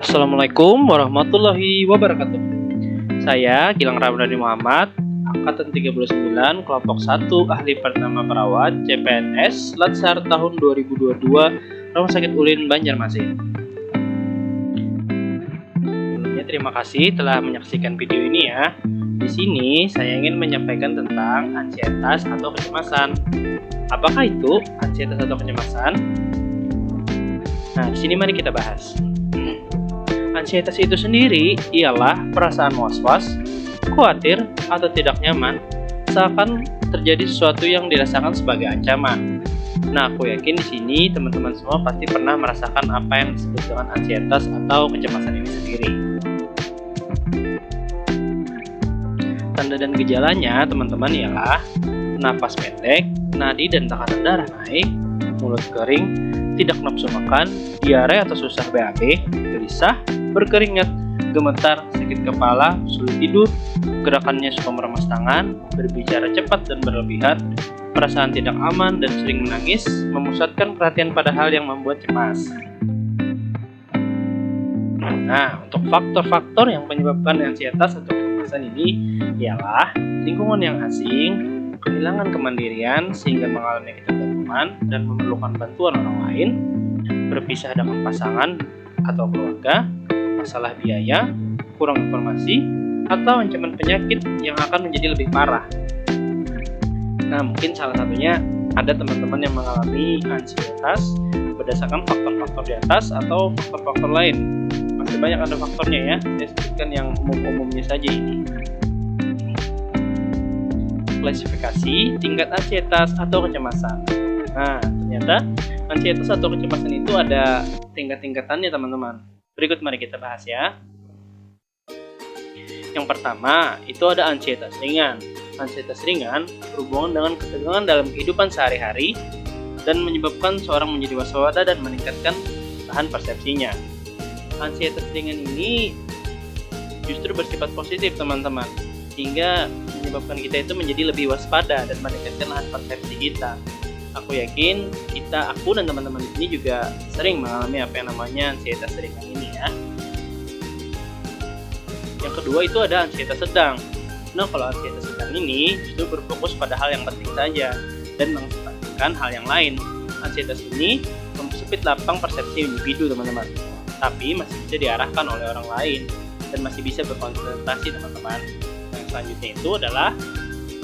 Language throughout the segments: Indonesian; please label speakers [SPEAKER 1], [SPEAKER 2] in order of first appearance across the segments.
[SPEAKER 1] Assalamualaikum warahmatullahi wabarakatuh. Saya Gilang Ramdhani Muhammad, Angkatan 39, Kelompok 1, Ahli Pertama Perawat, CPNS, Latsar tahun 2022, Rumah Sakit Ulin, Banjarmasin. Sebelumnya terima kasih telah menyaksikan video ini ya. Di sini saya ingin menyampaikan tentang ansietas atau kecemasan. Apakah itu ansietas atau kecemasan? Nah, di sini mari kita bahas. Ansietas itu sendiri ialah perasaan was-was, khawatir, atau tidak nyaman, seakan terjadi sesuatu yang dirasakan sebagai ancaman. Nah, aku yakin di sini teman-teman semua pasti pernah merasakan apa yang disebut dengan ansietas atau kecemasan ini sendiri. Tanda dan gejalanya, teman-teman, ialah napas pendek, nadi dan tekanan darah naik, mulut kering, tidak nafsu makan, diare atau susah BAB, gelisah, berkeringat, gemetar, sakit kepala, sulit tidur, gerakannya suka meremas tangan, berbicara cepat dan berlebihan, perasaan tidak aman dan sering menangis, memusatkan perhatian pada hal yang membuat cemas. Nah, untuk faktor-faktor yang menyebabkan ansietas atau kecemasan ini ialah lingkungan yang asing, kehilangan kemandirian sehingga mengalami ketergantungan dan memerlukan bantuan orang lain, berpisah dengan pasangan atau keluarga, masalah biaya, kurang informasi, atau ancaman penyakit yang akan menjadi lebih parah. Nah, mungkin salah satunya ada teman-teman yang mengalami ansietas berdasarkan faktor-faktor di atas atau faktor-faktor lain. Masih banyak ada faktornya ya, saya sebutkan yang umum-umumnya saja ini. Klasifikasi tingkat ansietas atau kecemasan. Nah, ternyata ansietas atau kecemasan itu ada tingkat-tingkatannya teman-teman. Berikut mari kita bahas ya. Yang pertama, itu ada ansietas ringan. Ansietas ringan berhubungan dengan ketegangan dalam kehidupan sehari-hari dan menyebabkan seorang menjadi waspada dan meningkatkan tahan persepsinya. Ansietas ringan ini justru bersifat positif teman-teman, sehingga menyebabkan kita itu menjadi lebih waspada dan meningkatkan tahan persepsi kita. Aku yakin aku dan teman-teman di sini juga sering mengalami apa yang namanya ansietas ringan ini ya. Yang kedua itu ada ansietas sedang. Nah, kalau ansietas sedang ini justru berfokus pada hal yang penting saja dan mengesampingkan hal yang lain. Ansietas ini mempersempit lapang persepsi individu teman-teman, tapi masih bisa diarahkan oleh orang lain dan masih bisa berkonsentrasi teman-teman. Yang selanjutnya itu adalah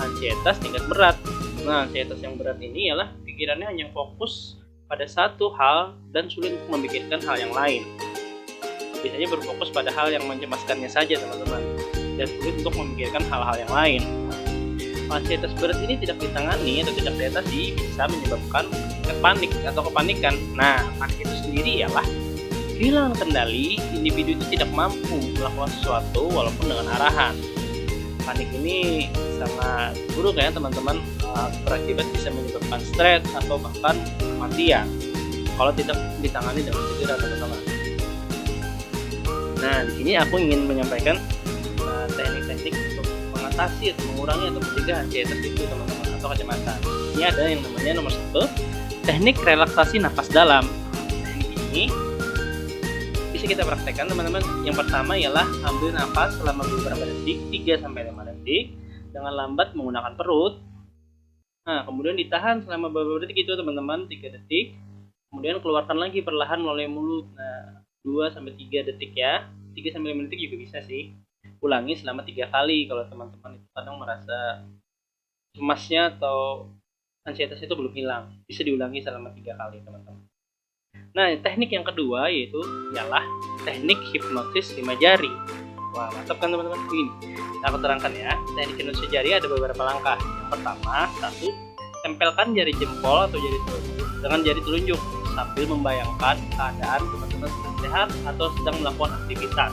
[SPEAKER 1] ansietas tingkat berat. Nah, ansietas yang berat ini ialah pikirannya hanya fokus pada satu hal dan sulit untuk memikirkan hal yang lain. Biasanya berfokus pada hal yang mencemaskannya saja teman-teman, dan sulit untuk memikirkan hal-hal yang lain. Ansietas berat ini tidak ditangani atau tidak diatasi bisa menyebabkan panik atau kepanikan. Nah, panik itu sendiri ialah kehilangan kendali, individu itu tidak mampu melakukan sesuatu walaupun dengan arahan. Panik ini sangat buruk ya teman-teman, berakibat bisa menyebabkan stres atau bahkan kematian kalau tidak ditangani dengan segera teman-teman. Nah, di sini aku ingin menyampaikan teknik-teknik untuk mengatasi atau mengurangi atau mencegah ansietas itu teman-teman atau kecemasan. Ini ada yang namanya nomor 1, teknik relaksasi nafas dalam. Teknik ini bisa kita praktekkan teman-teman. Yang pertama ialah ambil nafas selama beberapa detik, 3-5 detik dengan lambat menggunakan perut. Nah, kemudian ditahan selama beberapa detik itu teman-teman, 3 detik. Kemudian keluarkan lagi perlahan melalui mulut. Nah, 2-3 detik ya. 3-5 detik juga bisa sih. Ulangi selama 3 kali kalau teman-teman itu kadang merasa cemasnya atau ansietas itu belum hilang. Bisa diulangi selama 3 kali teman-teman. Nah, teknik yang kedua yaitu ialah teknik hipnotis 5 jari. Wah, mantap kan teman-teman? Begini, aku terangkan ya. Teknik hipnotis jari ada beberapa langkah. Yang pertama, 1, tempelkan jari jempol atau jari telunjuk dengan jari telunjuk sambil membayangkan keadaan teman-teman sedang sehat atau sedang melakukan aktivitas.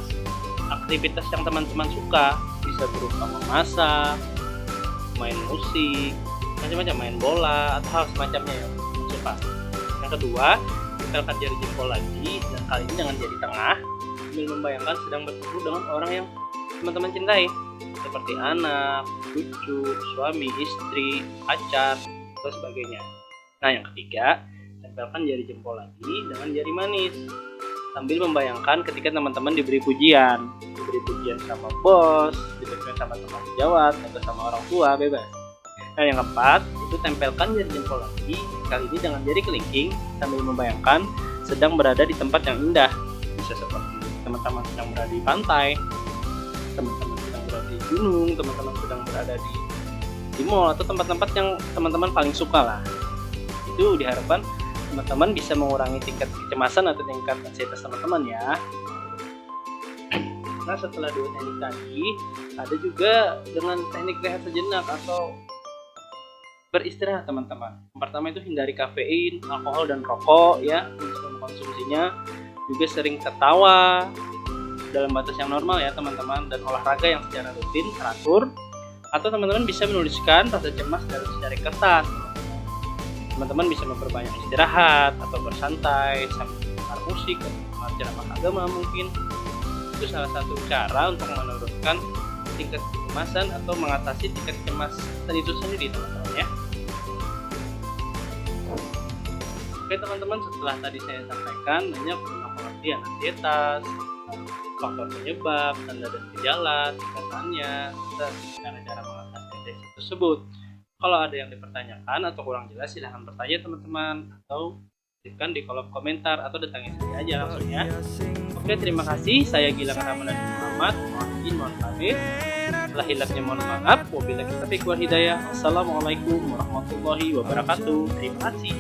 [SPEAKER 1] Aktivitas yang teman-teman suka bisa berupa memasak, main musik, macam-macam, main bola atau hal semacamnya yang suka. Yang kedua, tempelkan jari jempol lagi dan kali ini dengan jari tengah sambil membayangkan sedang bertemu dengan orang yang teman-teman cintai seperti anak, cucu, suami, istri, pacar, atau sebagainya. Nah, yang ketiga, tempelkan jari jempol lagi dengan jari manis sambil membayangkan ketika teman-teman diberi pujian sama bos, diberi pujian sama teman sejawat, atau sama orang tua, bebas. Nah, yang keempat, itu tempelkan jari jempol lagi, kali ini dengan jari kelingking sambil membayangkan sedang berada di tempat yang indah. Bisa seperti teman-teman sedang berada di pantai, teman-teman sedang berada di gunung, teman-teman sedang berada di mall, atau tempat-tempat yang teman-teman paling suka lah. Itu diharapkan teman-teman bisa mengurangi tingkat kecemasan atau tingkat anxietas teman-teman ya. Nah, setelah dua teknik tadi, ada juga dengan teknik rehat sejenak atau beristirahat teman-teman. Yang pertama itu hindari kafein, alkohol, dan rokok ya untuk mengkonsumsinya. Juga sering tertawa dalam batas yang normal ya teman-teman, dan olahraga yang secara rutin teratur. Atau teman-teman bisa menuliskan rasa cemas dalam secari kertas. Teman-teman bisa memperbanyak istirahat atau bersantai sambil mendengar musik atau ceramah agama mungkin. Itu salah satu cara untuk menurunkan tingkat kecemasan atau mengatasi tingkat kecemasan itu sendiri teman-teman ya. Oke teman-teman, setelah tadi saya sampaikan banyak tentang pengertian ansietas, faktor penyebab, tanda dan gejala, tingkatannya, dan cara-cara mengatasi anxiety tersebut. Kalau ada yang dipertanyakan atau kurang jelas, silahkan bertanya teman-teman, atau tuliskan di kolom komentar, atau datangi saya aja langsung ya. Oke, terima kasih. Saya Gilang Ramadan Muhammad. Mohon izin, mohon pamit. Setelah hilangnya mohon maaf. Wabillahi taufiq wal hidayah. Assalamualaikum warahmatullahi wabarakatuh. Terima kasih.